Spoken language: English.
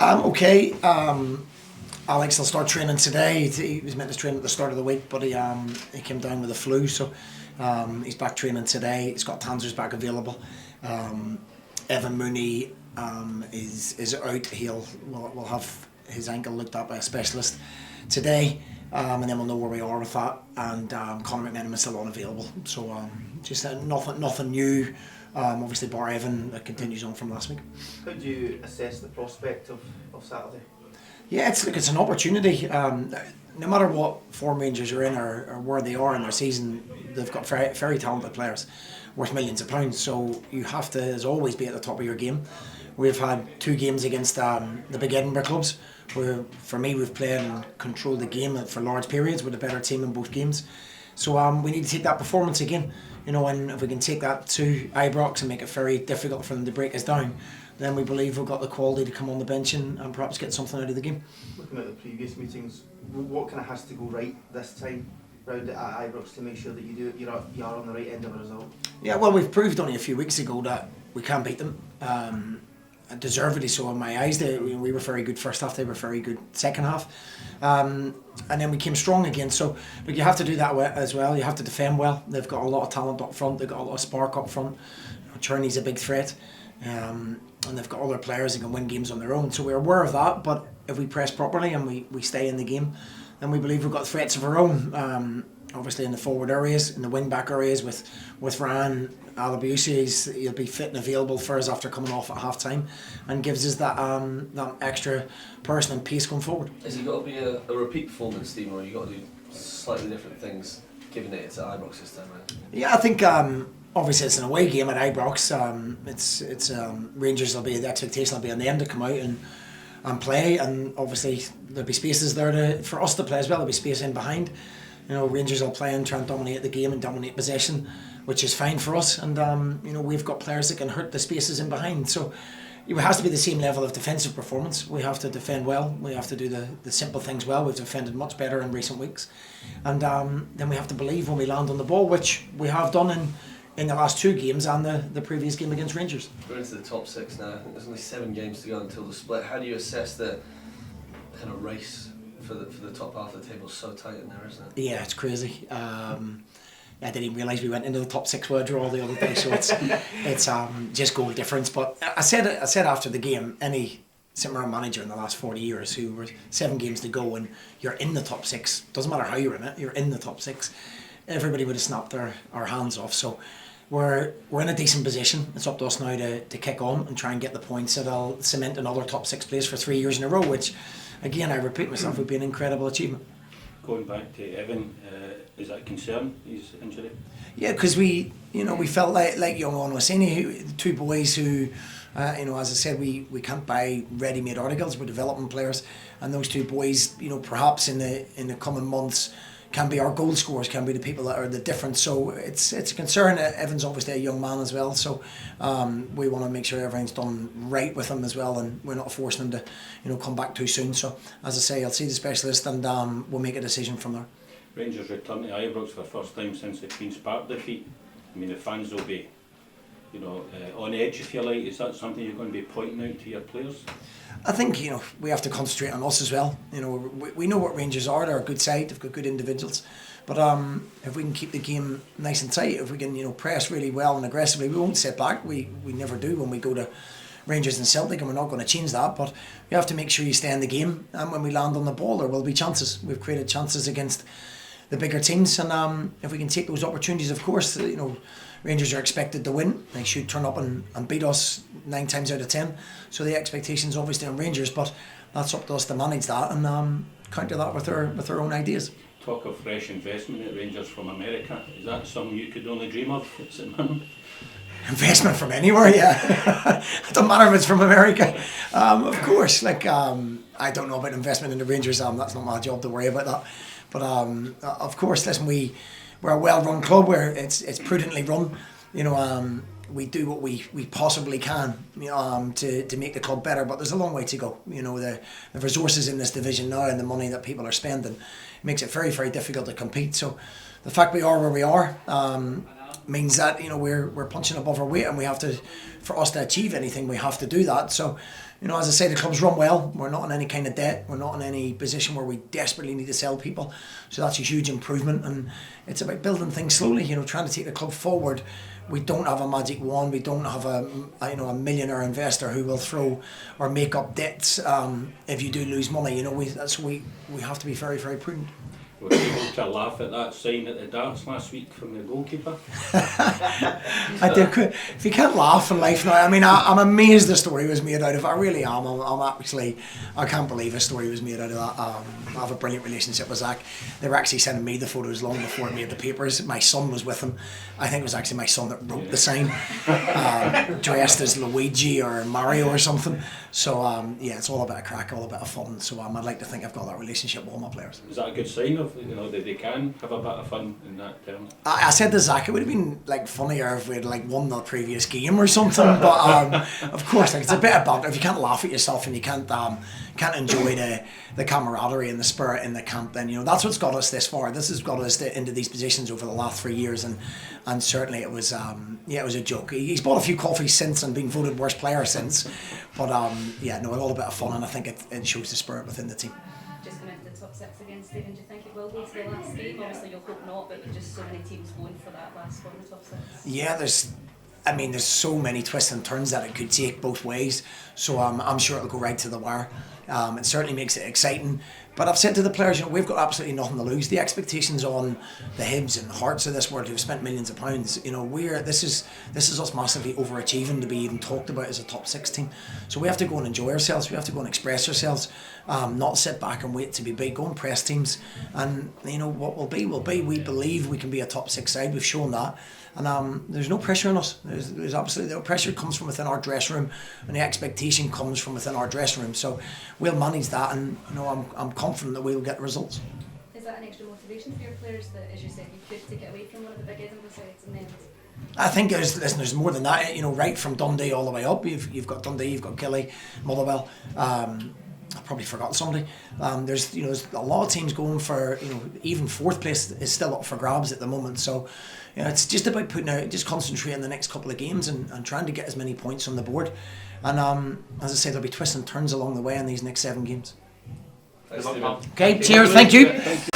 Okay. Alex will start training today. He was meant to train at the start of the week, but he came down with a flu, so he's back training today. Scott Tanser's back available. Evan Mooney is out. We'll have his ankle looked at by a specialist today, and then we'll know where we are with that. And Conor McMenamin is still unavailable, so just nothing new. Obviously, bar Evan that continues on from last week. How do you assess the prospect of Saturday? Yeah, it's an opportunity. No matter what form Rangers are in or where they are in their season, they've got very, very talented players worth millions of pounds. So you have to, as always, be at the top of your game. We've had 2 games against the big Edinburgh clubs, where for me we've played and controlled the game for large periods with a better team in both games. So we need to take that performance again, and if we can take that to Ibrox and make it very difficult for them to break us down, then we believe we've got the quality to come on the bench and perhaps get something out of the game. Looking at the previous meetings, what kind of has to go right this time round at Ibrox to make sure that you are on the right end of a result? Yeah, well, we've proved only a few weeks ago that we can beat them. Deservedly so in my eyes. We were very good first half, they were very good second half, and then we came strong again. So look, you have to do that as well. You have to defend well. They've got a lot of talent up front, they've got a lot of spark up front. Cherney's a big threat, and they've got other players that can win games on their own, so we're aware of that. But if we press properly and we stay in the game, then we believe we've got threats of our own. Obviously in the forward areas, in the wing back areas with Ryan Alabiusi, he'll be fit and available for us after coming off at half time, and gives us that extra person and pace going forward. Has it got to be a repeat performance, Stephen, or you got to do slightly different things given it's at Ibrox this time around? Yeah, I think obviously it's an away game at Ibrox. It's Rangers the expectation will be on them to come out and play, and obviously there'll be spaces there for us to play as well. There'll be space in behind. Rangers will play and try and dominate the game and dominate possession, which is fine for us. And we've got players that can hurt the spaces in behind. So it has to be the same level of defensive performance. We have to defend well. We have to do the simple things well. We've defended much better in recent weeks, and then we have to believe when we land on the ball, which we have done in the last 2 games and the previous game against Rangers. We're into the top 6 now. I think there's only 7 games to go until the split. How do you assess the kind of race for the top half of the table? So tight in there, isn't it? Yeah, it's crazy. I didn't even realise we went into the top 6 with a draw the other day, so it's just goal difference. But I said after the game, any St Mirren manager in the last 40 years who were 7 games to go and you're in the top 6, doesn't matter how you're in it, you're in the top 6, everybody would have snapped our hands off. So we're in a decent position. It's up to us now to kick on and try and get the points that'll cement another top 6 place for 3 years in a row, which again, I repeat myself, would be an incredible achievement. Going back to Evan, is that a concern, his injury? Yeah, because we felt like young on was saying, 2 boys who, as I said, we can't buy ready-made articles. We're developing players, and those 2 boys, perhaps in the coming months, can be our goal scorers, can be the people that are the difference. So it's a concern. Evan's obviously a young man as well, so we want to make sure everything's done right with him as well, and we're not forcing him to come back too soon. So as I say, I'll see the specialist, and we'll make a decision from there. Rangers return to Ibrox for the first time since the Queen's Park defeat. I mean, the fans will be on edge, if you like. Is that something you're going to be pointing out to your players? I think we have to concentrate on us as well. We know what Rangers are. They're a good side. They've got good individuals. But if we can keep the game nice and tight, if we can press really well and aggressively, we won't sit back. We never do when we go to Rangers and Celtic, and we're not going to change that. But you have to make sure you stay in the game, and when we land on the ball, there will be chances. We've created chances against the bigger teams, and if we can take those opportunities, of course, Rangers are expected to win. They should turn up and beat us 9 times out of 10. So the expectation's obviously on Rangers, but that's up to us to manage that and counter that with our own ideas. Talk of fresh investment at Rangers from America. Is that something you could only dream of at St Mirren? Investment from anywhere, yeah. It doesn't matter if it's from America. Of course, I don't know about investment in the Rangers. That's not my job to worry about that. But of course, listen, we're a well-run club where it's prudently run. We do what we possibly can to make the club better, but there's a long way to go. The resources in this division now and the money that people are spending makes it very, very difficult to compete. So the fact we are where we are means that we're punching above our weight, and we have to, for us to achieve anything, we have to do that. So you know, as I say, the club's run well. We're not in any kind of debt. We're not in any position where we desperately need to sell people. So that's a huge improvement, and it's about building things slowly. You know, trying to take the club forward. We don't have a magic wand. We don't have a millionaire investor who will throw or make up debts if you do lose money. You know, we have to be very, very prudent. Were people to laugh at that sign at the darts last week from the goalkeeper? I do. If you can't laugh in life now, I mean, I'm amazed the story was made out of. I really am. I can't believe a story was made out of that. I have a brilliant relationship with Zach. They were actually sending me the photos long before it made the papers. My son was with him. I think it was actually my son that wrote the sign, dressed as Luigi or Mario or something. So it's all a bit of crack, all a bit of fun. So I'd like to think I've got that relationship with all my players. Is that a good sign of, you know, that they can have a bit of fun in that term? I said to Zach, it would have been like funnier if we'd like won the previous game or something. But of course, like, it's a bit of banter. If you can't laugh at yourself and you can't enjoy the camaraderie and the spirit in the camp, then, you know, that's what's got us this far. This has got us into these positions over the last 3 years, and certainly it was a joke. He's bought a few coffees since and been voted worst player since, but a lot bit of fun, and I think it shows the spirit within the team. Just going into the top six again, Stephen, do you think it will go to the last game? Obviously you'll hope not, but just so many teams going for that last spot in the top six. Yeah, there's so many twists and turns that it could take both ways. So I'm sure it'll go right to the wire. It certainly makes it exciting. But I've said to the players, you know, we've got absolutely nothing to lose. The expectations on the Hibs and Hearts of this world who've spent millions of pounds, you know, this is us massively overachieving to be even talked about as a top 6 team. So we have to go and enjoy ourselves. We have to go and express ourselves, not sit back and wait to be big. Go and press teams, and you know what will be will be. We believe we can be a top 6 side. We've shown that. And there's no pressure on us. There's absolutely no pressure. Comes from within our dressing room, and the expectation comes from within our dressing room. So we'll manage that, and you know, I'm confident that we'll get the results. Is that an extra motivation for your players that, as you said, you could take it away from one of the big Edinburgh sides and then? I think there's more than that. You know, right from Dundee all the way up. You've got Dundee, you've got Killie, Motherwell. I've probably forgotten somebody. There's a lot of teams going for, you know, even 4th place is still up for grabs at the moment. So, you know, it's just about just concentrating the next couple of games and trying to get as many points on the board. And as I say, there'll be twists and turns along the way in these next 7 games. Thanks, Stephen. Okay, cheers, thank you. Thank you.